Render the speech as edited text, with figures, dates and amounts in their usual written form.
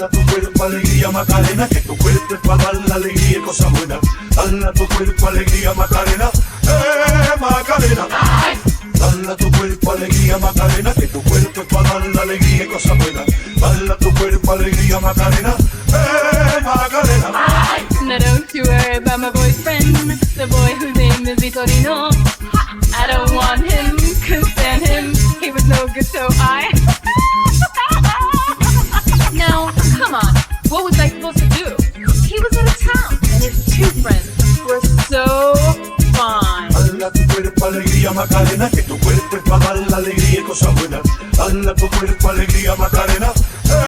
Dala tu cuerpo alegría Macarena, que tu cuerpo es para dar la alegría y cosas buenas. Dala tu cuerpo alegría Macarena, Macarena. Dala tu cuerpo alegría Macarena, que tu cuerpo es para dar la alegría y cosas buenas. Dala tu cuerpo alegría Macarena, Macarena. Now don't you worry about my boyfriend, the boy whose name is Vitorino. I don't want him, couldn't stand him, he was no good so I... Now, come on, what was I supposed to do? He was out of town, and his two friends were so fine. Dala tu cuerpo alegría Macarena, que tu cuerpo es para dar la alegría y cosas buenas. Dala tu cuerpo alegría Macarena,